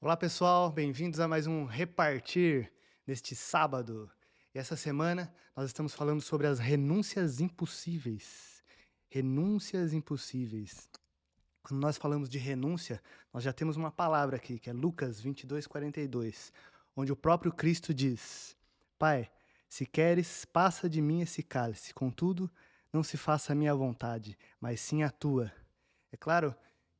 Olá pessoal, bem-vindos a mais um Repartir neste sábado. E essa semana nós estamos falando sobre as renúncias impossíveis. Renúncias impossíveis. Quando nós falamos de renúncia, nós já temos uma palavra aqui, que é Lucas 22:42, onde o próprio Cristo diz: Pai, se queres, passa de mim esse cálice, contudo, não se faça a minha vontade, mas sim a tua. É claro,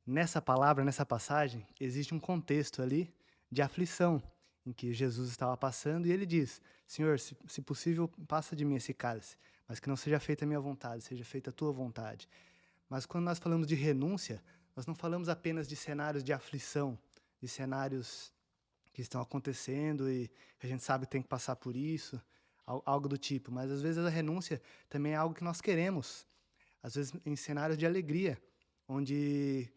nessa palavra, nessa passagem, existe um contexto ali de aflição em que Jesus estava passando e ele diz: Senhor, se possível, passa de mim esse cálice, mas que não seja feita a minha vontade, seja feita a tua vontade. Mas quando nós falamos de renúncia, nós não falamos apenas de cenários de aflição, de cenários que estão acontecendo e que a gente sabe que tem que passar por isso, algo do tipo. Mas às vezes a renúncia também é algo que nós queremos. Às vezes em cenários de alegria, onde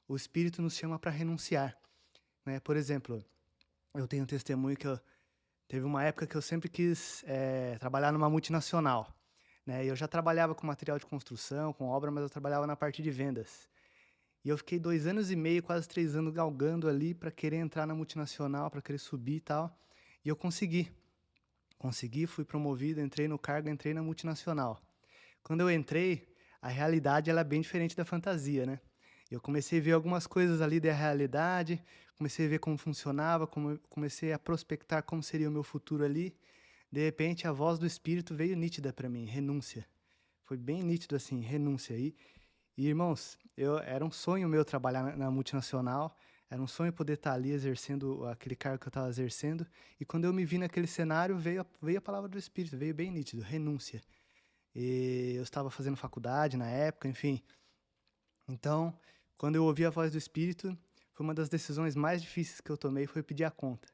o Espírito nos chama para renunciar, né? Por exemplo, eu tenho um testemunho teve uma época que eu sempre quis trabalhar numa multinacional, né? E eu já trabalhava com material de construção, com obra, mas eu trabalhava na parte de vendas. E eu fiquei 2 anos e meio, quase 3 anos galgando ali para querer entrar na multinacional, para querer subir e tal. E eu consegui. Consegui, fui promovido, entrei no cargo, entrei na multinacional. Quando eu entrei, a realidade ela é bem diferente da fantasia, né? Eu comecei a ver algumas coisas ali da realidade, comecei a ver como funcionava, comecei a prospectar como seria o meu futuro ali. De repente, a voz do Espírito veio nítida para mim, renúncia. Foi bem nítido assim, renúncia. E irmãos, era um sonho meu trabalhar na multinacional, era um sonho poder estar ali exercendo aquele cargo que eu estava exercendo. E quando eu me vi naquele cenário, veio a palavra do Espírito, veio bem nítido, renúncia. E eu estava fazendo faculdade na época, enfim. Então, quando eu ouvi a voz do Espírito, foi uma das decisões mais difíceis que eu tomei, foi pedir a conta.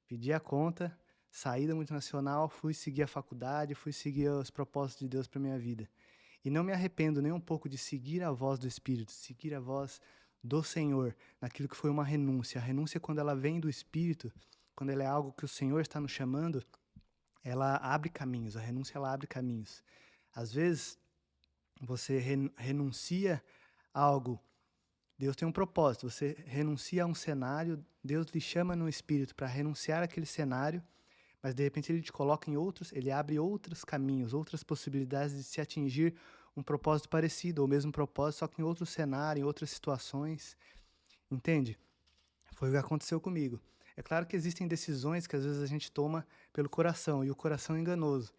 Pedi a conta, saí da multinacional, fui seguir a faculdade, fui seguir os propósitos de Deus para minha vida. E não me arrependo nem um pouco de seguir a voz do Espírito, seguir a voz do Senhor, naquilo que foi uma renúncia. A renúncia, quando ela vem do Espírito, quando ela é algo que o Senhor está nos chamando, ela abre caminhos, a renúncia ela abre caminhos. Às vezes, você renuncia a algo, Deus tem um propósito, você renuncia a um cenário, Deus lhe chama no Espírito para renunciar àquele cenário, mas de repente ele te coloca em outros, ele abre outros caminhos, outras possibilidades de se atingir um propósito parecido, ou mesmo propósito, só que em outro cenário, em outras situações, entende? Foi o que aconteceu comigo. É claro que existem decisões que às vezes a gente toma pelo coração, e o coração é enganoso.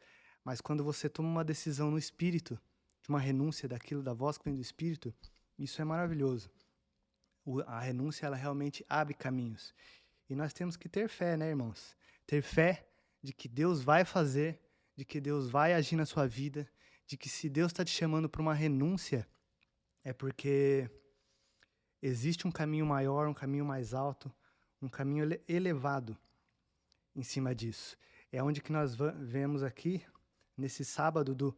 Mas quando você toma uma decisão no espírito, de uma renúncia daquilo, da voz que vem do espírito, isso é maravilhoso. A renúncia, ela realmente abre caminhos. E nós temos que ter fé, né, irmãos? Ter fé de que Deus vai fazer, de que Deus vai agir na sua vida, de que se Deus está te chamando para uma renúncia, é porque existe um caminho maior, um caminho mais alto, um caminho elevado em cima disso. É onde que nós vemos aqui, nesse sábado, do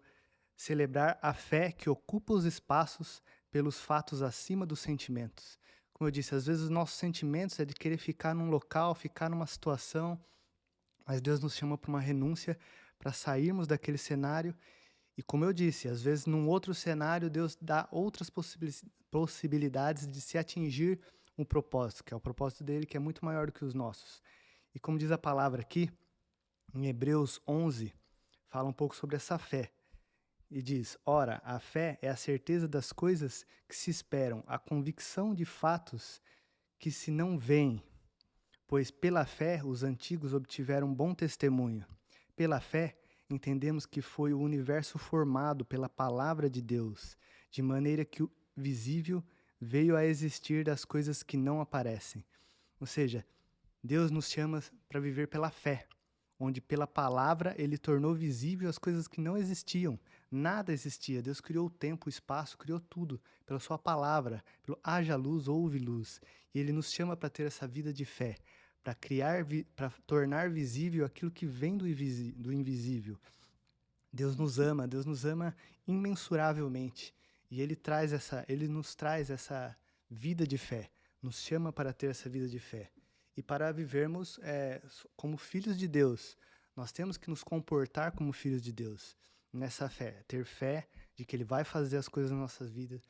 celebrar a fé que ocupa os espaços pelos fatos acima dos sentimentos. Como eu disse, às vezes os nossos sentimentos é de querer ficar num local, ficar numa situação, mas Deus nos chama para uma renúncia, para sairmos daquele cenário. E como eu disse, às vezes num outro cenário Deus dá outras possibilidades de se atingir um propósito, que é o propósito dele, que é muito maior do que os nossos. E como diz a palavra aqui, em Hebreus 11, fala um pouco sobre essa fé. E diz: Ora, a fé é a certeza das coisas que se esperam, a convicção de fatos que se não veem. Pois pela fé os antigos obtiveram bom testemunho. Pela fé entendemos que foi o universo formado pela palavra de Deus, de maneira que o visível veio a existir das coisas que não aparecem. Ou seja, Deus nos chama para viver pela fé, onde pela palavra ele tornou visível as coisas que não existiam. Nada existia. Deus criou o tempo, o espaço, criou tudo pela sua palavra, pelo haja luz, houve luz. E ele nos chama para ter essa vida de fé, para criar, para tornar visível aquilo que vem do invisível. Deus nos ama imensuravelmente. E ele nos traz essa vida de fé, nos chama para ter essa vida de fé. E para vivermos como filhos de Deus, nós temos que nos comportar como filhos de Deus, nessa fé. Ter fé de que Ele vai fazer as coisas na nossa vida,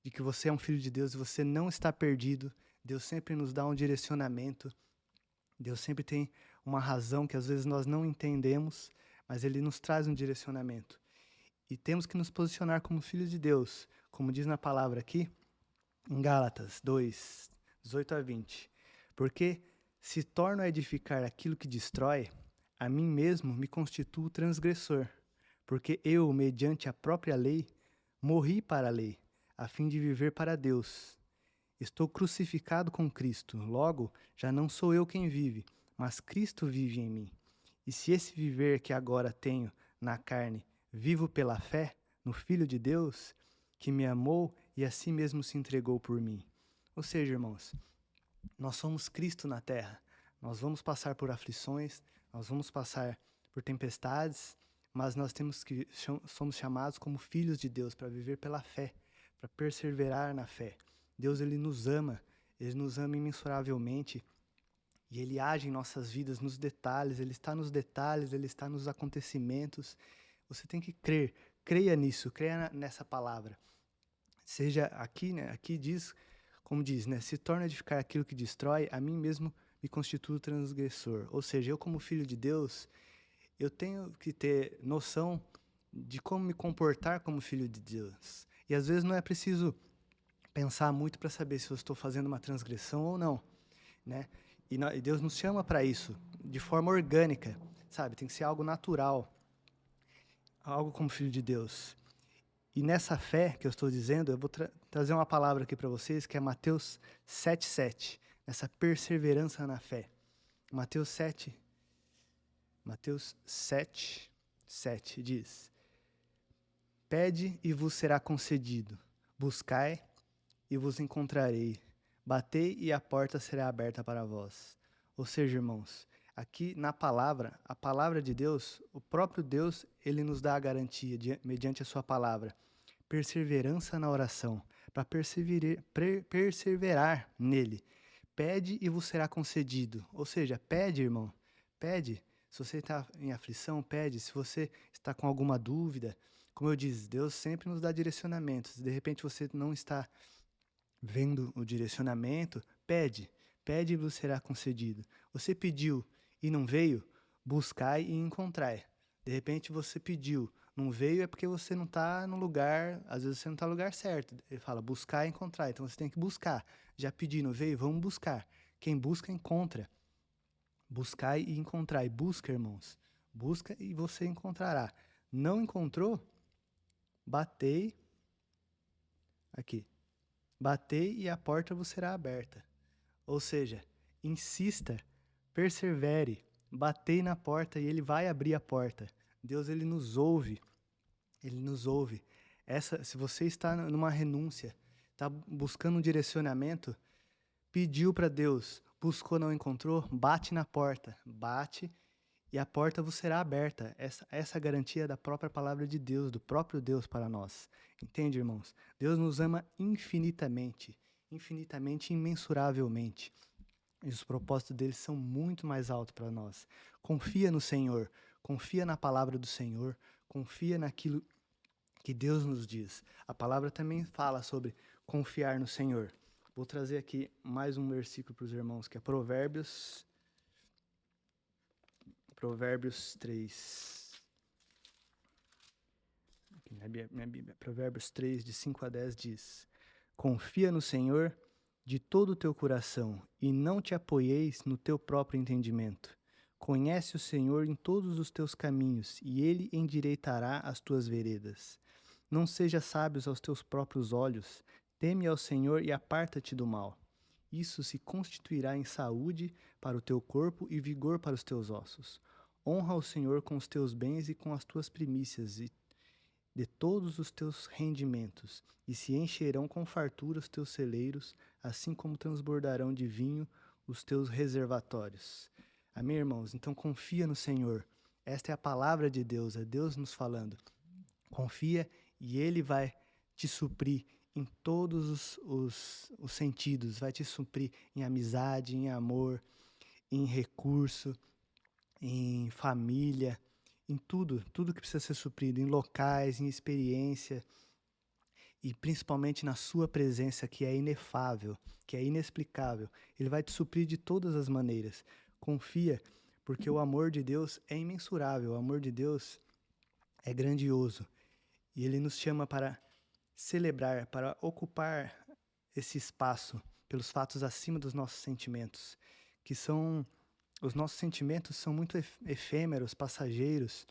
de que você é um filho de Deus e você não está perdido, Deus sempre nos dá um direcionamento, Deus sempre tem uma razão que às vezes nós não entendemos, mas Ele nos traz um direcionamento. E temos que nos posicionar como filhos de Deus, como diz na palavra aqui, em Gálatas 2, 18 a 20. Porque se torno a edificar aquilo que destrói, a mim mesmo me constituo transgressor. Porque eu, mediante a própria lei, morri para a lei, a fim de viver para Deus. Estou crucificado com Cristo, logo, já não sou eu quem vive, mas Cristo vive em mim. E se esse viver que agora tenho na carne, vivo pela fé no Filho de Deus, que me amou e a si mesmo se entregou por mim. Ou seja, irmãos, nós somos Cristo na terra. Nós vamos passar por aflições, nós vamos passar por tempestades, mas nós somos chamados como filhos de Deus para viver pela fé, para perseverar na fé. Deus, Ele nos ama imensuravelmente e Ele age em nossas vidas nos detalhes, Ele está nos detalhes, Ele está nos acontecimentos. Você tem que crer, creia nisso, creia nessa palavra. Seja aqui, né? Aqui diz, como diz, né? Se torna a edificar aquilo que destrói, a mim mesmo me constituo transgressor. Ou seja, eu como filho de Deus, eu tenho que ter noção de como me comportar como filho de Deus. E às vezes não é preciso pensar muito para saber se eu estou fazendo uma transgressão ou não, né? E Deus nos chama para isso, de forma orgânica, sabe? Tem que ser algo natural, algo como filho de Deus. E nessa fé que eu estou dizendo, eu vou trazer uma palavra aqui para vocês, que é Mateus 7,7. Essa perseverança na fé. Mateus 7 diz: Pede e vos será concedido, buscai e vos encontrarei, batei e a porta será aberta para vós. Ou seja, irmãos, aqui na palavra, a palavra de Deus, o próprio Deus, Ele nos dá a garantia, mediante a sua palavra, perseverança na oração, para perseverar nele. Pede e vos será concedido. Ou seja, pede, irmão, pede. Se você está em aflição, pede. Se você está com alguma dúvida, como eu disse, Deus sempre nos dá direcionamentos. Se de repente você não está vendo o direcionamento, pede. Pede e vos será concedido. Você pediu e não veio, buscai e encontrai. De repente você pediu, não veio é porque você não está no lugar, às vezes você não está no lugar certo. Ele fala buscar e encontrar, então você tem que buscar. Já pedi, não veio? Vamos buscar. Quem busca, encontra. Buscai e encontrai. Busca, irmãos. Busca e você encontrará. Não encontrou? Batei. Aqui. Batei e a porta vos será aberta. Ou seja, insista, persevere, batei na porta e Ele vai abrir a porta. Deus, Ele nos ouve. Ele nos ouve. Se você está numa renúncia, está buscando um direcionamento, pediu para Deus, buscou, não encontrou, bate na porta. Bate e a porta vos será aberta. Essa garantia é da própria palavra de Deus, do próprio Deus para nós. Entende, irmãos? Deus nos ama infinitamente, infinitamente, imensuravelmente. E os propósitos dele são muito mais altos para nós. Confia no Senhor, confia na palavra do Senhor, confia naquilo que Deus nos diz. A palavra também fala sobre confiar no Senhor. Vou trazer aqui mais um versículo para os irmãos, que é Provérbios 3. Aqui na minha Bíblia, Provérbios 3, de 5 a 10 diz: Confia no Senhor de todo o teu coração e não te apoieis no teu próprio entendimento. Conhece o Senhor em todos os teus caminhos e Ele endireitará as tuas veredas. Não sejas sábios aos teus próprios olhos, teme ao Senhor e aparta-te do mal. Isso se constituirá em saúde para o teu corpo e vigor para os teus ossos. Honra o Senhor com os teus bens e com as tuas primícias e de todos os teus rendimentos, e se encherão com fartura os teus celeiros, assim como transbordarão de vinho os teus reservatórios. Amém, irmãos? Então confia no Senhor. Esta é a palavra de Deus, é Deus nos falando. Confia e Ele vai te suprir em todos os sentidos. Vai te suprir em amizade, em amor, em recurso, em família, em tudo que precisa ser suprido, em locais, em experiência. e principalmente na sua presença, que é inefável, que é inexplicável. Ele vai te suprir de todas as maneiras. Confia, porque o amor de Deus é imensurável, o amor de Deus é grandioso. E ele nos chama para celebrar, para ocupar esse espaço pelos fatos acima dos nossos sentimentos, que são os nossos sentimentos são muito efêmeros, passageiros.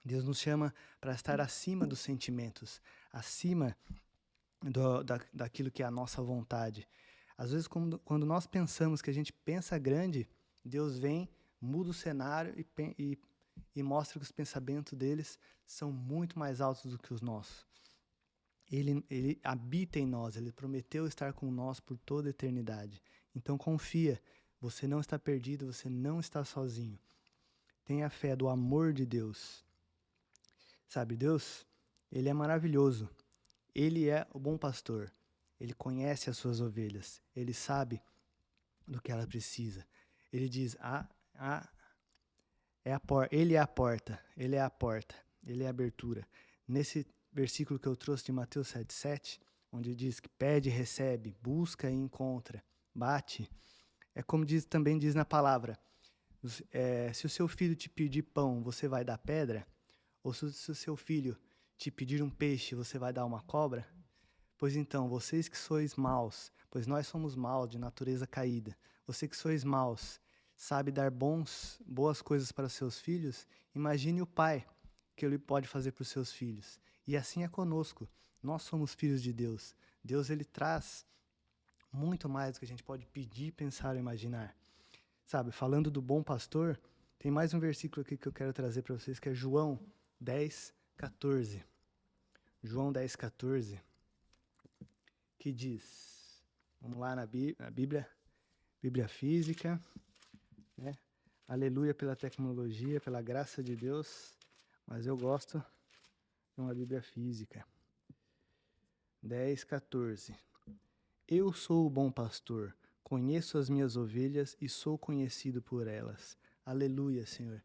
Deus nos chama para estar acima dos sentimentos, acima daquilo que é a nossa vontade. Às vezes, quando nós pensamos que a gente pensa grande, Deus vem, muda o cenário e mostra que os pensamentos deles são muito mais altos do que os nossos. Ele habita em nós, ele prometeu estar com nós por toda a eternidade. Então confia, você não está perdido, você não está sozinho. Tenha fé do amor de Deus. Sabe, Deus, ele é maravilhoso. Ele é o bom pastor. Ele conhece as suas ovelhas. Ele sabe do que ela precisa. Ele diz: ele é a porta, ele é a porta, ele é a abertura. Nesse versículo que eu trouxe de Mateus 7,7, onde diz que pede, recebe, busca e encontra, bate, é como também diz na palavra: se o seu filho te pedir pão, você vai dar pedra? Ou se o seu filho te pedir um peixe, você vai dar uma cobra? Pois então, vocês que sois maus, pois nós somos maus de natureza caída, você que sois maus, sabe dar boas coisas para os seus filhos, imagine o pai que ele pode fazer para os seus filhos. E assim é conosco, nós somos filhos de Deus. Deus, ele traz muito mais do que a gente pode pedir, pensar ou imaginar. Sabe, falando do bom pastor, tem mais um versículo aqui que eu quero trazer para vocês, que é João 10,14. João 10,14, que diz, vamos lá na Bíblia física, né? Aleluia pela tecnologia, pela graça de Deus, mas eu gosto de uma Bíblia física. 10,14. Eu sou o bom pastor, conheço as minhas ovelhas e sou conhecido por elas. Aleluia, Senhor.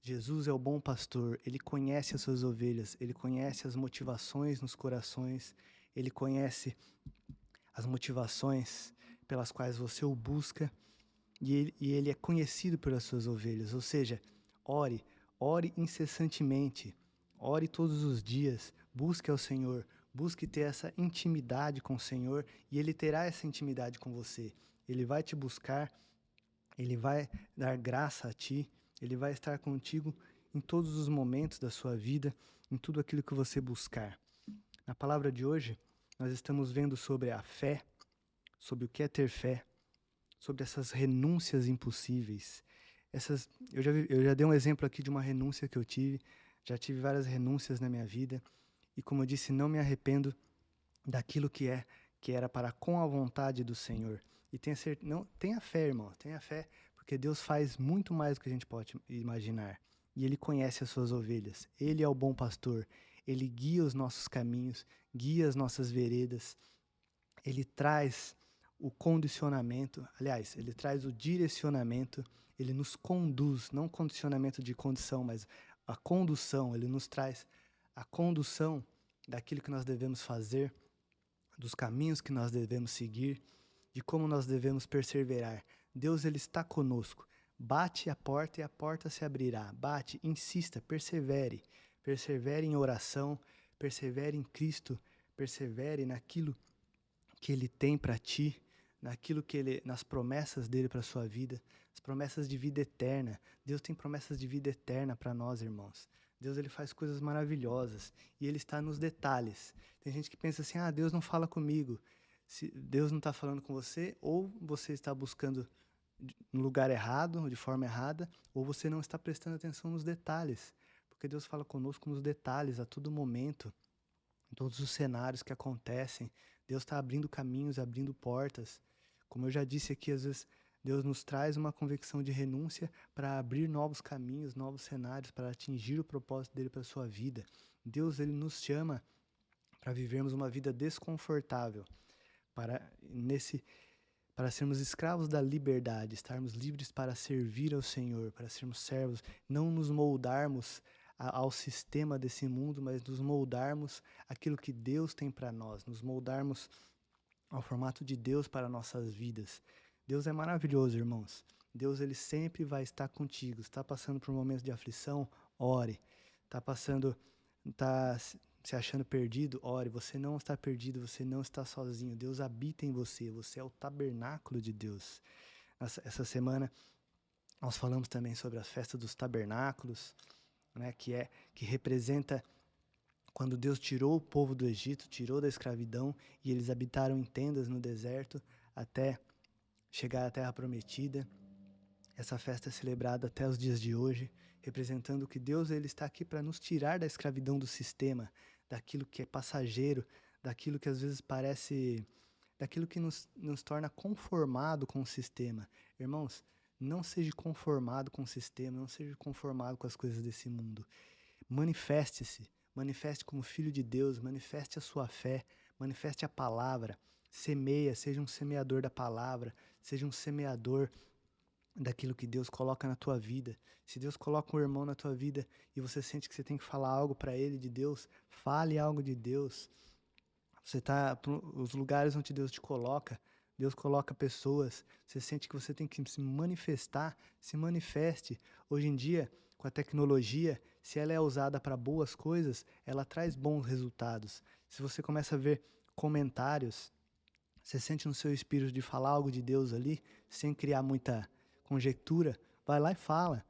Jesus é o bom pastor, ele conhece as suas ovelhas, ele conhece as motivações nos corações, ele conhece as motivações pelas quais você o busca, e ele é conhecido pelas suas ovelhas. Ou seja, ore incessantemente, ore todos os dias, busque ao Senhor, busque ter essa intimidade com o Senhor, e ele terá essa intimidade com você. Ele vai te buscar, ele vai dar graça a ti, ele vai estar contigo em todos os momentos da sua vida, em tudo aquilo que você buscar. Na palavra de hoje, nós estamos vendo sobre a fé, sobre o que é ter fé, sobre essas renúncias impossíveis. Eu já dei um exemplo aqui de uma renúncia que eu tive, já tive várias renúncias na minha vida, e como eu disse, não me arrependo daquilo que era para com a vontade do Senhor. E tenha fé, irmão, tenha fé, porque Deus faz muito mais do que a gente pode imaginar. E Ele conhece as suas ovelhas. Ele é o bom pastor. Ele guia os nossos caminhos, guia as nossas veredas. Ele traz o condicionamento, aliás, ele traz o direcionamento, ele nos conduz, não condicionamento de condição, mas a condução, ele nos traz a condução daquilo que nós devemos fazer, dos caminhos que nós devemos seguir, de como nós devemos perseverar. Deus, ele está conosco. Bate a porta e a porta se abrirá. Bate, insista, persevere. Persevere em oração, persevere em Cristo, persevere naquilo que ele tem para ti, nas promessas dele para sua vida, as promessas de vida eterna. Deus tem promessas de vida eterna para nós, irmãos. Deus, ele faz coisas maravilhosas e ele está nos detalhes. Tem gente que pensa assim: Deus não fala comigo. Se Deus não está falando com você, ou você está buscando no lugar errado, de forma errada, ou você não está prestando atenção nos detalhes. Porque Deus fala conosco nos detalhes, a todo momento, em todos os cenários que acontecem. Deus está abrindo caminhos, abrindo portas. Como eu já disse aqui, às vezes Deus nos traz uma convicção de renúncia para abrir novos caminhos, novos cenários, para atingir o propósito dele para a sua vida. Deus, ele nos chama para vivermos uma vida desconfortável, para sermos escravos da liberdade, estarmos livres para servir ao Senhor, para sermos servos, não nos moldarmos ao sistema desse mundo, mas nos moldarmos aquilo que Deus tem para nós, nos moldarmos ao formato de Deus para nossas vidas. Deus é maravilhoso, irmãos. Deus ele sempre vai estar contigo. Está passando por um momento de aflição? Ore. Está passando, está se achando perdido? Ore. Você não está perdido, você não está sozinho. Deus habita em você. Você é o tabernáculo de Deus. Essa semana nós falamos também sobre a festa dos tabernáculos, né, que representa quando Deus tirou o povo do Egito, tirou da escravidão, e eles habitaram em tendas no deserto até chegar à terra prometida. Essa festa é celebrada até os dias de hoje, representando que Deus ele está aqui para nos tirar da escravidão do sistema, daquilo que é passageiro, daquilo que às vezes parece, daquilo que nos torna conformado com o sistema. Irmãos, não seja conformado com o sistema, não seja conformado com as coisas desse mundo. Manifeste-se, manifeste como filho de Deus, manifeste a sua fé, manifeste a palavra, semeia, seja um semeador da palavra, seja um semeador daquilo que Deus coloca na tua vida. Se Deus coloca um irmão na tua vida e você sente que você tem que falar algo para ele de Deus, fale algo de Deus. Você tá, os lugares onde Deus te coloca, Deus coloca pessoas, você sente que você tem que se manifestar, se manifeste. Hoje em dia, com a tecnologia, se ela é usada para boas coisas, ela traz bons resultados. Se você começa a ver comentários, você sente no seu espírito de falar algo de Deus ali, sem criar muita conjectura, vai lá e fala,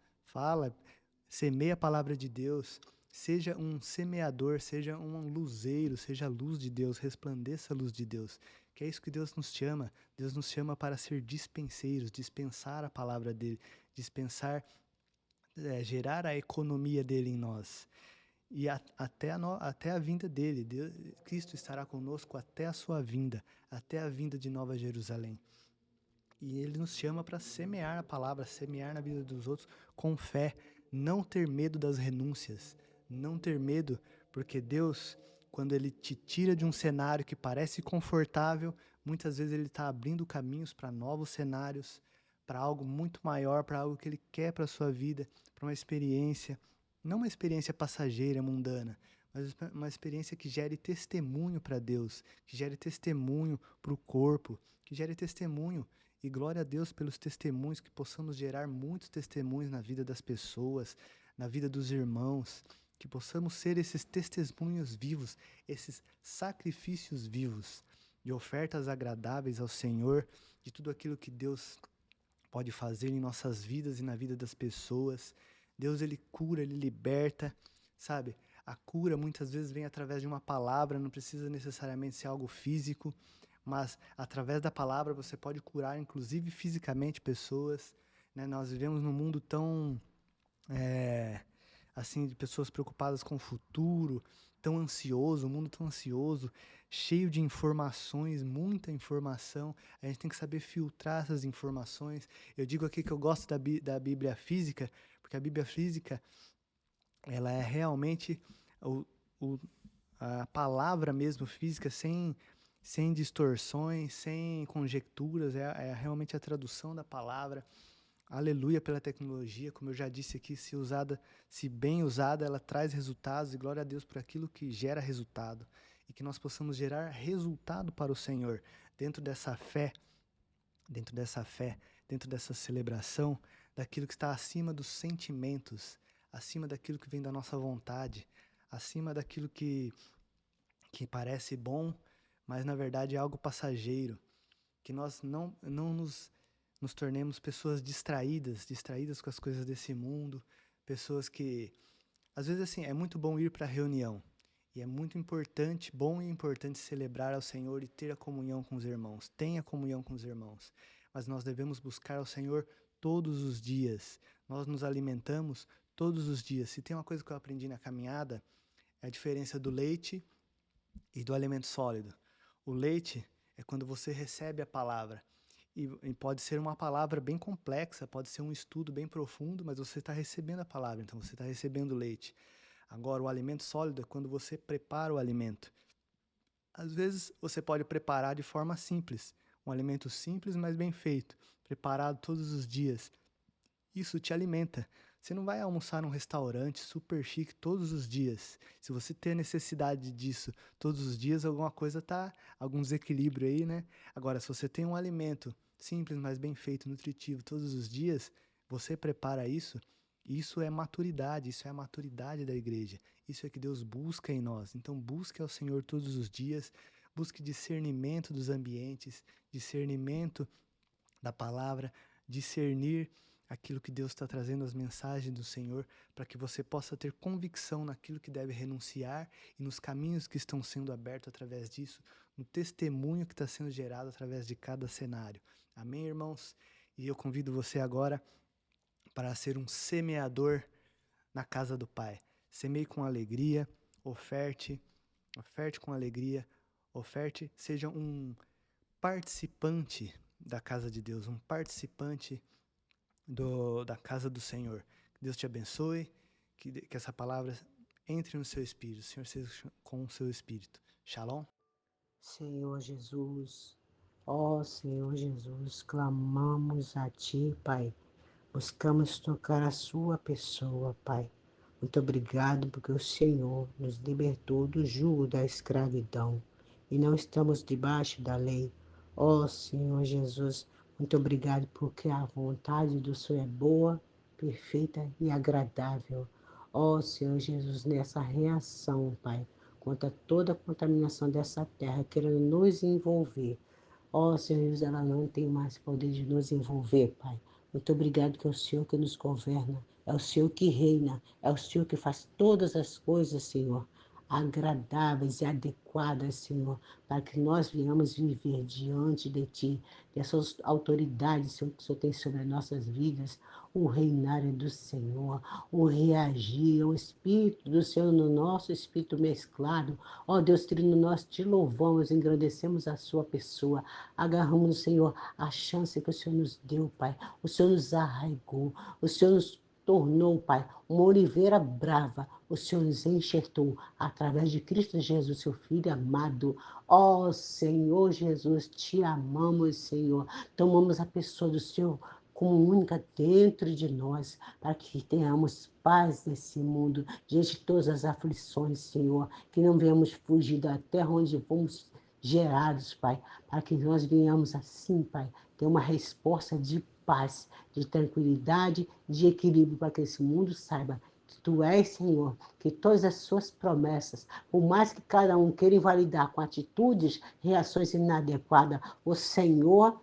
semeia a palavra de Deus, seja um semeador, seja um luzeiro, seja a luz de Deus, resplandeça a luz de Deus, que é isso que Deus nos chama para ser dispenseiros, dispensar a palavra dele, dispensar, gerar a economia dele em nós, e até a vinda dele, Cristo estará conosco até a sua vinda, até a vinda de Nova Jerusalém. E ele nos chama para semear a palavra, semear na vida dos outros com fé, não ter medo das renúncias, não ter medo, porque Deus, quando ele te tira de um cenário que parece confortável, muitas vezes ele está abrindo caminhos para novos cenários, para algo muito maior, para algo que ele quer para a sua vida, para uma experiência, não uma experiência passageira, mundana, mas uma experiência que gere testemunho para Deus, que gere testemunho para o corpo, que gere testemunho. E glória a Deus pelos testemunhos, que possamos gerar muitos testemunhos na vida das pessoas, na vida dos irmãos, que possamos ser esses testemunhos vivos, esses sacrifícios vivos, de ofertas agradáveis ao Senhor, de tudo aquilo que Deus pode fazer em nossas vidas e na vida das pessoas. Deus, ele cura, ele liberta, sabe? A cura muitas vezes vem através de uma palavra, não precisa necessariamente ser algo físico, mas através da palavra você pode curar, inclusive fisicamente, pessoas, né? Nós vivemos num mundo tão, assim, de pessoas preocupadas com o futuro, tão ansioso, um mundo tão ansioso, cheio de informações, muita informação. A gente tem que saber filtrar essas informações. Eu digo aqui que eu gosto da Bíblia física, porque a Bíblia física, ela é realmente o, o, a palavra mesmo física, sem distorções, sem conjecturas, é realmente a tradução da palavra. Aleluia pela tecnologia, como eu já disse aqui, se bem usada, ela traz resultados, e glória a Deus por aquilo que gera resultado, e que nós possamos gerar resultado para o Senhor, dentro dessa fé, dentro dessa fé, dentro dessa celebração, daquilo que está acima dos sentimentos, acima daquilo que vem da nossa vontade, acima daquilo que parece bom, mas na verdade é algo passageiro, que nós não nos tornemos pessoas distraídas com as coisas desse mundo, pessoas que, às vezes assim, é muito bom ir para a reunião, e é muito importante, bom e importante celebrar ao Senhor e ter a comunhão com os irmãos, tenha comunhão com os irmãos, mas nós devemos buscar ao Senhor todos os dias, nós nos alimentamos todos os dias. Se tem uma coisa que eu aprendi na caminhada, é a diferença do leite e do alimento sólido. O leite é quando você recebe a palavra, e pode ser uma palavra bem complexa, pode ser um estudo bem profundo, mas você está recebendo a palavra, então você está recebendo leite. Agora, o alimento sólido é quando você prepara o alimento. Às vezes, você pode preparar de forma simples, um alimento simples, mas bem feito, preparado todos os dias. Isso te alimenta. Você não vai almoçar num restaurante super chique todos os dias. Se você ter necessidade disso todos os dias, alguma coisa tá, algum desequilíbrio aí, né? Agora, se você tem um alimento simples, mas bem feito, nutritivo todos os dias, você prepara isso, isso é maturidade, isso é a maturidade da igreja. Isso é que Deus busca em nós. Então, busque ao Senhor todos os dias, busque discernimento dos ambientes, discernimento da palavra, discernir aquilo que Deus está trazendo, as mensagens do Senhor, para que você possa ter convicção naquilo que deve renunciar e nos caminhos que estão sendo abertos através disso, no testemunho que está sendo gerado através de cada cenário. Amém, irmãos? E eu convido você agora para ser um semeador na casa do Pai. Semeie com alegria, oferte, oferte com alegria, oferte, seja um participante da casa de Deus, um participante da casa do Senhor. Que Deus te abençoe, que essa palavra entre no seu espírito, o Senhor seja com o seu espírito. Shalom. Senhor Jesus, ó Senhor Jesus, clamamos a Ti, Pai. Buscamos tocar a Sua pessoa, Pai. Muito obrigado porque o Senhor nos libertou do jugo da escravidão e não estamos debaixo da lei. Ó Senhor Jesus, muito obrigado porque a vontade do Senhor é boa, perfeita e agradável. Ó Senhor Jesus, nessa reação, Pai, contra toda a contaminação dessa terra, querendo nos envolver. Ó Senhor Jesus, ela não tem mais poder de nos envolver, Pai. Muito obrigado que é o Senhor que nos governa, é o Senhor que reina, é o Senhor que faz todas as coisas, Senhor, agradáveis e adequadas, Senhor, para que nós venhamos viver diante de Ti, dessas autoridades, Senhor, que o Senhor tem sobre as nossas vidas, o reinar é do Senhor, o reagir, o Espírito do Senhor no nosso espírito mesclado. Ó Deus, Trino, nós te louvamos, engrandecemos a Sua pessoa, agarramos, Senhor, a chance que o Senhor nos deu, Pai. O Senhor nos arraigou, o Senhor nos tornou, Pai, uma oliveira brava. O Senhor nos enxertou através de Cristo Jesus, seu Filho amado. Ó Senhor Jesus, te amamos, Senhor. Tomamos a pessoa do Senhor como única dentro de nós, para que tenhamos paz nesse mundo, diante de todas as aflições, Senhor, que não venhamos fugir da terra onde fomos gerados, Pai, para que nós venhamos assim, Pai, ter uma resposta de paz, de tranquilidade, de equilíbrio, para que esse mundo saiba que Tu és, Senhor, que todas as Suas promessas, por mais que cada um queira invalidar com atitudes, reações inadequadas, o Senhor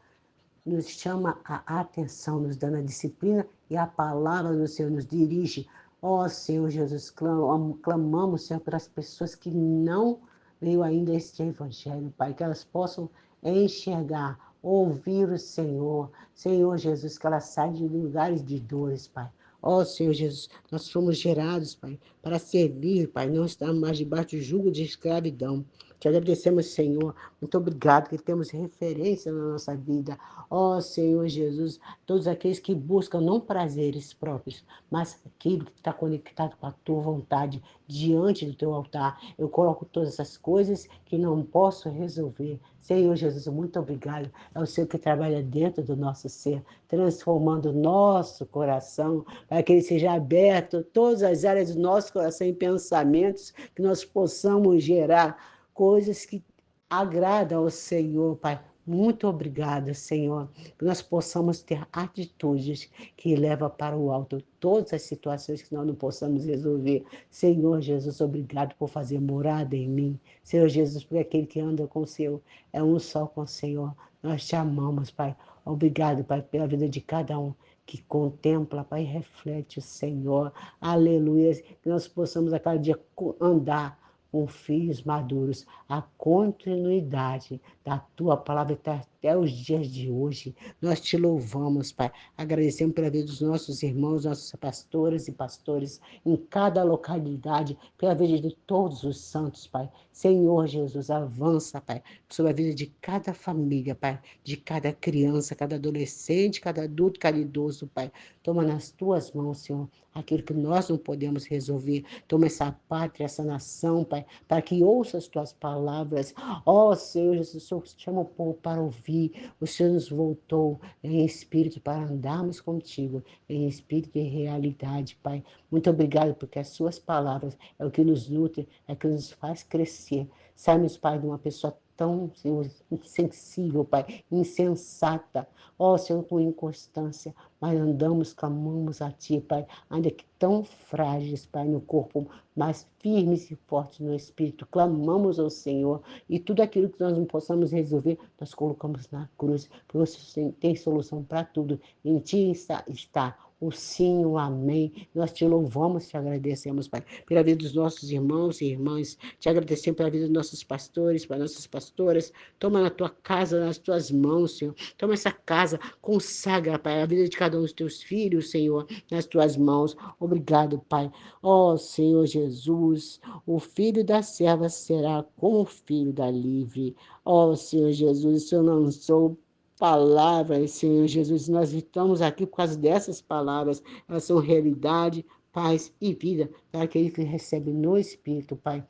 nos chama a atenção, nos dando a disciplina e a palavra do Senhor nos dirige. Ó Senhor Jesus, clamamos, Senhor, pelas pessoas que não veio ainda este evangelho, Pai, que elas possam enxergar, ouvir o Senhor. Senhor Jesus, que elas saiam de lugares de dores, Pai. Ó Senhor Jesus, nós fomos gerados, Pai, para servir, Pai, não estamos mais debaixo do jugo de escravidão. Te agradecemos, Senhor. Muito obrigado que temos referência na nossa vida. Ó Senhor Jesus, todos aqueles que buscam não prazeres próprios, mas aquilo que está conectado com a tua vontade diante do teu altar. Eu coloco todas essas coisas que não posso resolver. Senhor Jesus, muito obrigado. É o Senhor que trabalha dentro do nosso ser, transformando o nosso coração, para que ele seja aberto, todas as áreas do nosso coração em pensamentos, que nós possamos gerar coisas que agradam ao Senhor, Pai. Muito obrigada, Senhor, que nós possamos ter atitudes que levam para o alto todas as situações que nós não possamos resolver. Senhor Jesus, obrigado por fazer morada em mim. Senhor Jesus, por aquele que anda com o Senhor, é um só com o Senhor. Nós te amamos, Pai. Obrigado, Pai, pela vida de cada um que contempla, Pai, e reflete o Senhor. Aleluia. Que nós possamos a cada dia andar com filhos maduros, a continuidade da tua palavra até os dias de hoje. Nós te louvamos, Pai. Agradecemos pela vida dos nossos irmãos, nossos pastoras e pastores em cada localidade, pela vida de todos os santos, Pai. Senhor Jesus, avança, Pai, sobre a vida de cada família, Pai, de cada criança, cada adolescente, cada adulto, cada idoso, Pai. Toma nas tuas mãos, Senhor, aquilo que nós não podemos resolver. Toma essa pátria, essa nação, Pai, para que ouça as tuas palavras. Ó Senhor Jesus, o Senhor chama o povo para ouvir ouvir, o Senhor nos voltou em espírito para andarmos contigo, em espírito e realidade, Pai. Muito obrigado, porque as suas palavras é o que nos nutre, é o que nos faz crescer. Sai-nos, Pai, de uma pessoa tão, Senhor, insensível, Pai, insensata. Ó, Senhor, tua inconstância, mas andamos, clamamos a Ti, Pai, ainda que tão frágeis, Pai, no corpo, mas firmes e fortes no Espírito. Clamamos ao Senhor e tudo aquilo que nós não possamos resolver, nós colocamos na cruz, porque você tem solução para tudo. Em Ti está o sim, o amém. Nós te louvamos, te agradecemos, Pai, pela vida dos nossos irmãos e irmãs. Te agradecemos pela vida dos nossos pastores, para nossas pastoras. Toma na tua casa, nas tuas mãos, Senhor. Toma essa casa, consagra, Pai, a vida de cada um dos teus filhos, Senhor, nas tuas mãos. Obrigado, Pai. Ó Senhor Jesus, o filho da serva será como o filho da livre. Ó Senhor Jesus, o Senhor lançou palavras, Senhor Jesus. Nós estamos aqui por causa dessas palavras. Elas são realidade, paz e vida para aquele que recebe no Espírito, Pai.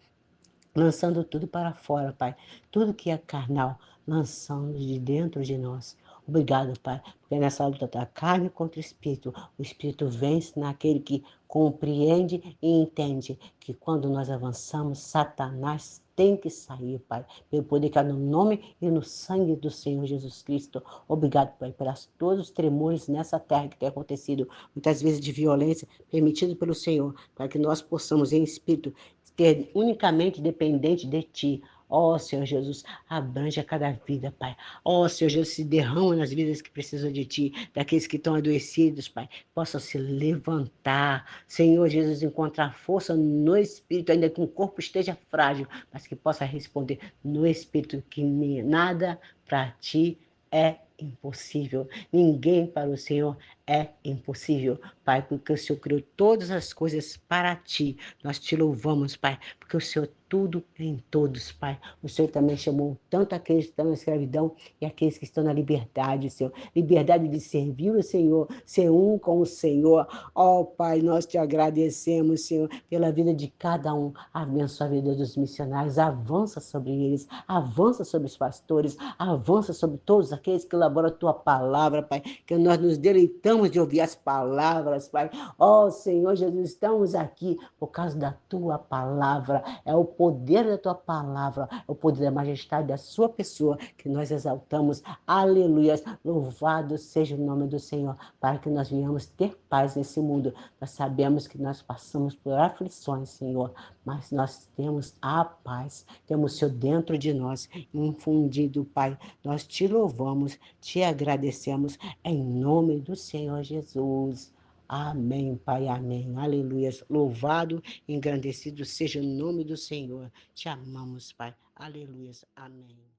Lançando tudo para fora, Pai. Tudo que é carnal, lançando de dentro de nós. Obrigado, Pai, porque nessa luta da carne contra o Espírito vence naquele que compreende e entende que quando nós avançamos, Satanás tem que sair, Pai, pelo poder que há no nome e no sangue do Senhor Jesus Cristo. Obrigado, Pai, pelos todos os tremores nessa terra que tem acontecido, muitas vezes de violência, permitido pelo Senhor, para que nós possamos, em espírito, ter unicamente dependente de Ti. Ó Senhor Jesus, abranja cada vida, Pai. Ó Senhor Jesus, se derrama nas vidas que precisam de Ti, daqueles que estão adoecidos, Pai, possam se levantar. Senhor Jesus, encontrar força no Espírito, ainda que o corpo esteja frágil, mas que possa responder no Espírito que nada para Ti é impossível. Ninguém para o Senhor é impossível, Pai, porque o Senhor criou todas as coisas para Ti. Nós te louvamos, Pai, porque o Senhor é tudo em todos, Pai. O Senhor também chamou tanto aqueles que estão na escravidão e aqueles que estão na liberdade, Senhor. Liberdade de servir o Senhor, ser um com o Senhor. Ó, Pai, nós te agradecemos, Senhor, pela vida de cada um. Abençoa a vida dos missionários, avança sobre eles, avança sobre os pastores, avança sobre todos aqueles que elaboram a Tua palavra, Pai, que nós nos deleitamos de ouvir as palavras, Pai. Ó, Senhor Jesus, estamos aqui por causa da Tua palavra. É o poder da Tua palavra, é o poder da majestade da Sua pessoa que nós exaltamos. Aleluia. Louvado seja o nome do Senhor, para que nós venhamos ter paz nesse mundo. Nós sabemos que nós passamos por aflições, Senhor, mas nós temos a paz, temos o Senhor dentro de nós, infundido, Pai. Nós te louvamos, te agradecemos, em nome do Senhor Jesus. Amém, Pai, amém. Aleluia. Louvado, engrandecido seja o nome do Senhor. Te amamos, Pai. Aleluia. Amém.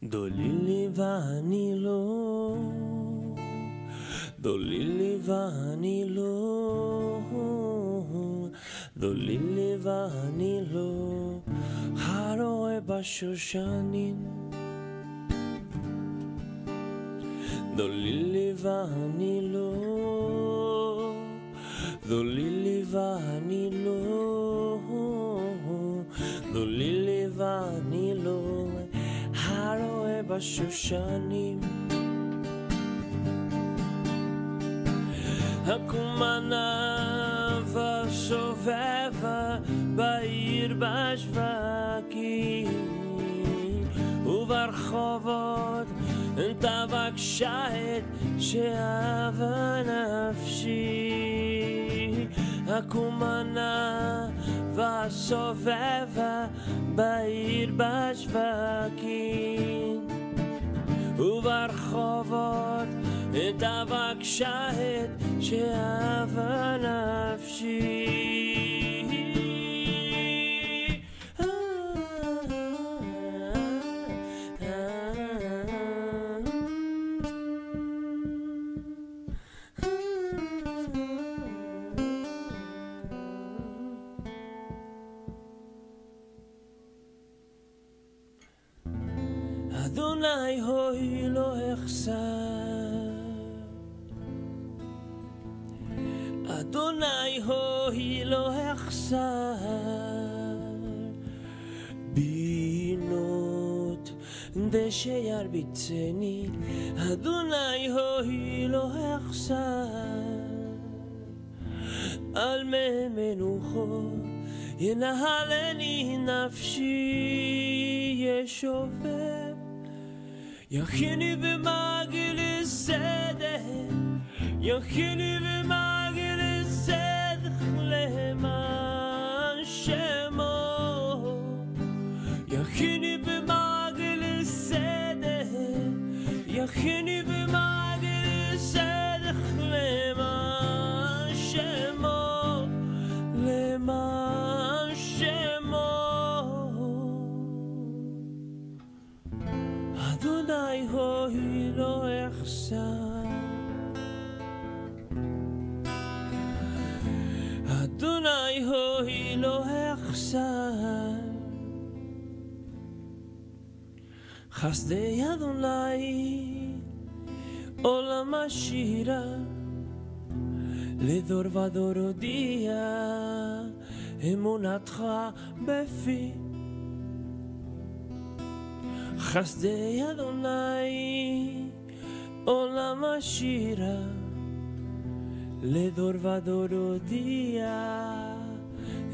Dolili vanilo, dolili vanilo, dolili vanilo, haroe bashoshanin. Dolili vanilo, dolili vanilo, dolili vanilo. הרואה בשושנים הקומנה וסובבה בעיר בשווקים וברחובות תבק שעת שאהבה נפשי הקומנה וסובבה בעיר בשווקים וברחובות דבק שעת שאהבה נפשי Adonai hoi lo echsar Adonai hoi lo echsar Binot deshe yarbitzeni Adonai hoi lo echsar Al me menucho ינהלני נפשי ישובב יכיני במעגל סדק יכיני במעגל סדק למען שמו יכיני במעגל סדק יכיני במעגל סדק למען שמו למען Adonai hoi lo echsar Adonai hoi lo echsar Chasdei Adonai olam ashira לדור ודור הודיע אמונתך בפי חסדי אדוני עולם השירה לדור ודור הודיע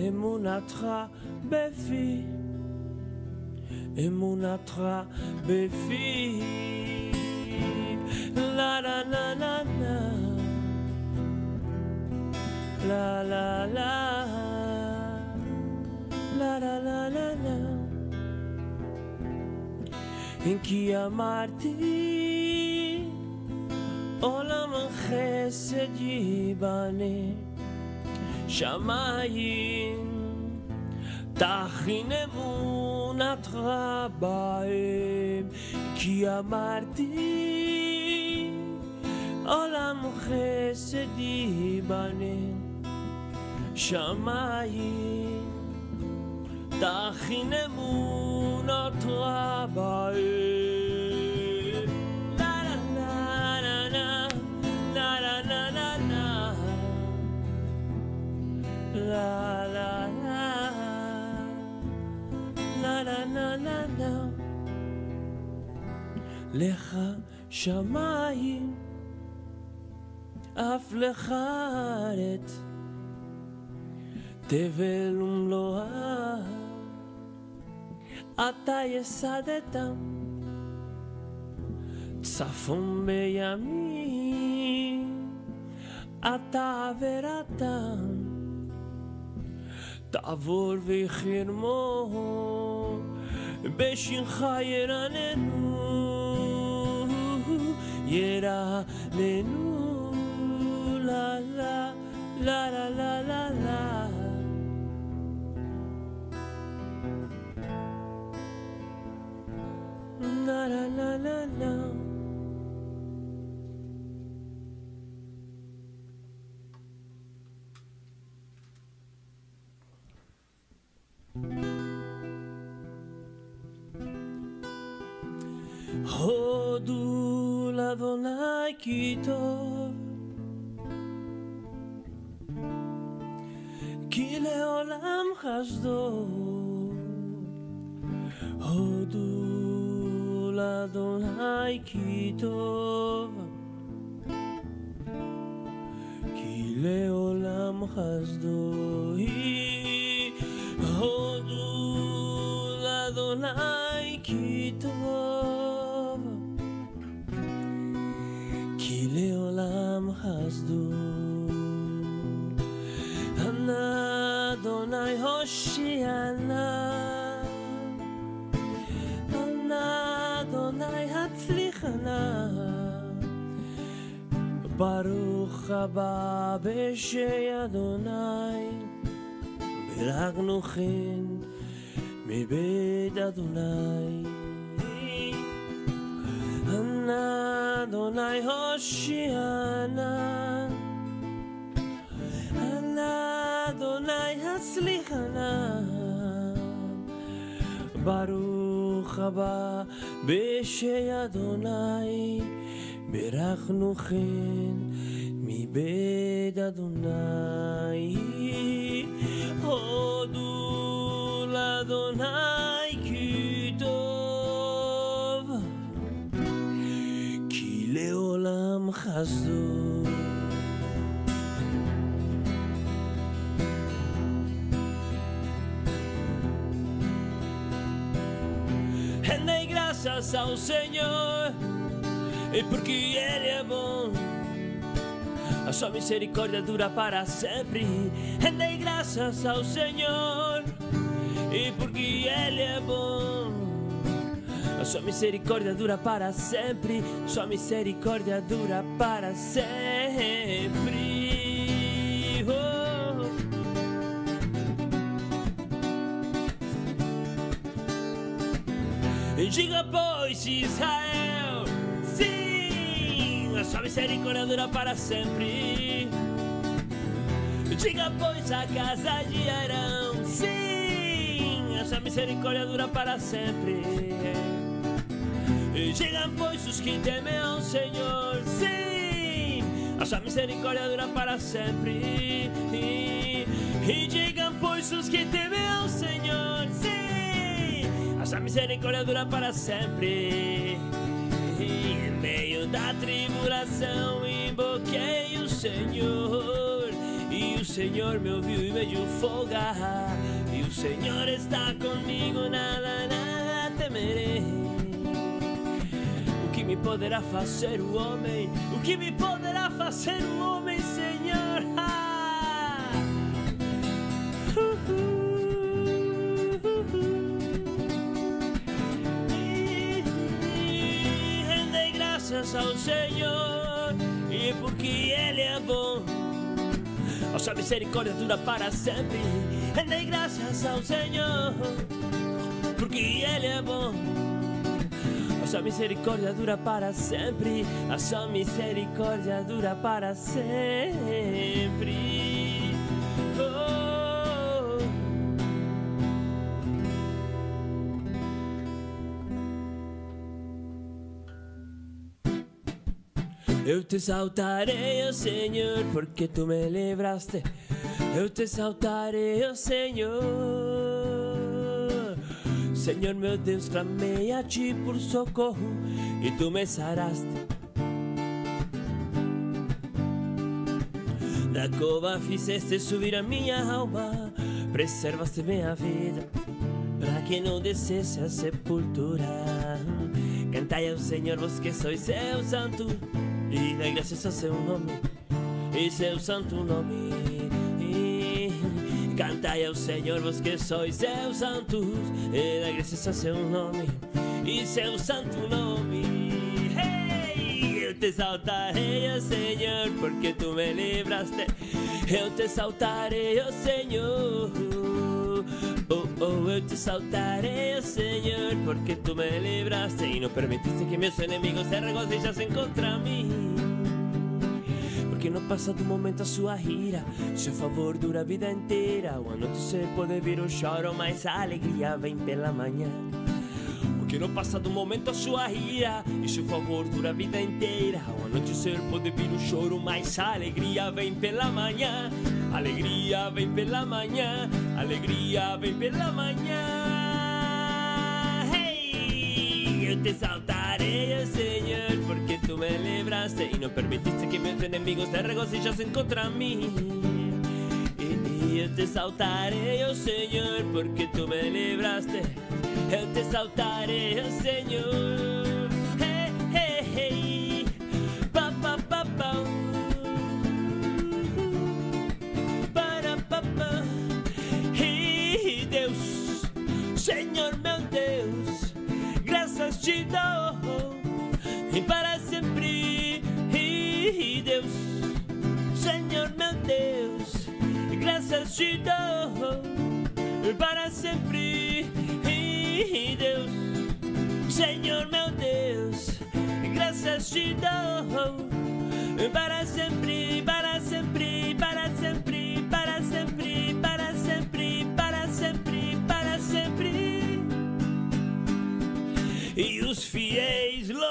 אמונתך בפי אמונתך בפי לה לה לה לה לה La la la La la la la la כי אמרתי עולם חסד ייבנה שמיים תכין אמונתך בהם כי אמרתי עולם חסד ייבנה שמיים תכין אמונתך בהם לה לה לה לה לה לה לה לה לה לה לה לה לה לך שמיים אף לך ארץ תבל ומלואה אתה יסדתם צפון בימים אתה עברתם תעבור וחרמו בשמך ירננו ירננו לה לה לה לה לה לה לה La la la la la הודו לאדוני כי טוב כי לעולם חסדו הודו לאדוני כי טוב כי לעולם חסדו היא הודו לאדוני כי טוב כי לעולם חסדו ענה אדוני הושיענה אדוני הצליחנה ברוך הבא בשי אדוני ברגנו חן מבית אדוני ענה אדוני הושיענה ענה אדוני הצליחנה ברוך הבא בשי אדוני ברכנו חן מבית אדוני הודו לאדוני כי טוב כי לעולם חסדו Rendei graças ao Senhor, e porque Ele é bom, a sua misericórdia dura para sempre. Rendei graças ao Senhor, e porque Ele é bom, a sua misericórdia dura para sempre. Sua misericórdia dura para sempre. Oh. Diga pois Israel, sim, a sua misericórdia dura para sempre. Diga pois a casa de Arão, sim, a sua misericórdia dura para sempre. Diga pois os que temem ao Senhor, sim, a sua misericórdia dura para sempre. E digam pois os que temem ao Senhor, sim, a sua misericórdia dura para sempre. E em meio da tribulação invoquei o Senhor, e o Senhor me ouviu e me deu folga. E o Senhor está comigo, nada, nada temerei. O que me poderá fazer o homem? O que me poderá fazer o homem, Senhor? Rendei graças ao Senhor, e porque Ele é bom, a sua misericórdia dura para sempre. Rendei graças ao Senhor, porque Ele é bom, a sua misericórdia dura para sempre. A sua misericórdia dura para sempre. Oh. Eu te exaltarei, oh Senhor, porque tu me livraste. Eu te exaltarei, oh Senhor. Senhor meu Deus, clamei a ti por socorro e tu me saraste. Da cova fizeste subir a minha alma, preservaste minha vida, para que não descesse a sepultura. Cantai ao Senhor, vós que sois seu santo, e dai graças a seu nome, e seu santo nome. Cantai ao Senhor, vós que sois seus santos, e dai graças a seu nome, e seu santo nome. Hey! Eu te exaltarei, ó Senhor, porque tu me livraste. Eu te exaltarei, ó Senhor. Oh, oh, eu te exaltarei, ó Senhor, porque tu me livraste e não permitiste que meus inimigos se regozijassem contra mim. Porque no passado momento a sua ira, seu favor dura a vida inteira. O anoitecer pode vir o choro, mas a alegria vem pela manhã. Porque no passado momento a sua ira, e seu favor dura a vida inteira. O anoitecer pode vir o choro, mas a alegria vem pela manhã. Alegria vem pela manhã, alegria vem pela manhã. Hey! Eu te exaltarei, Senhor, porque tu me livraste e não permitiste que meus inimigos se regozijassem contra mim. E eu te exaltarei, oh Senhor, porque tu me livraste. Eu te exaltarei, oh Senhor. Hey, hey, hey. Pa, pa, pa, pa. Para, pa, pa. E Deus, Senhor meu Deus, graças te dou e para sempre. E Deus, Senhor meu Deus, graças te dou para sempre. E Deus, Senhor meu Deus, graças te dou para sempre, para sempre, para sempre, para sempre, para sempre, para sempre, para sempre. tus fiéis lo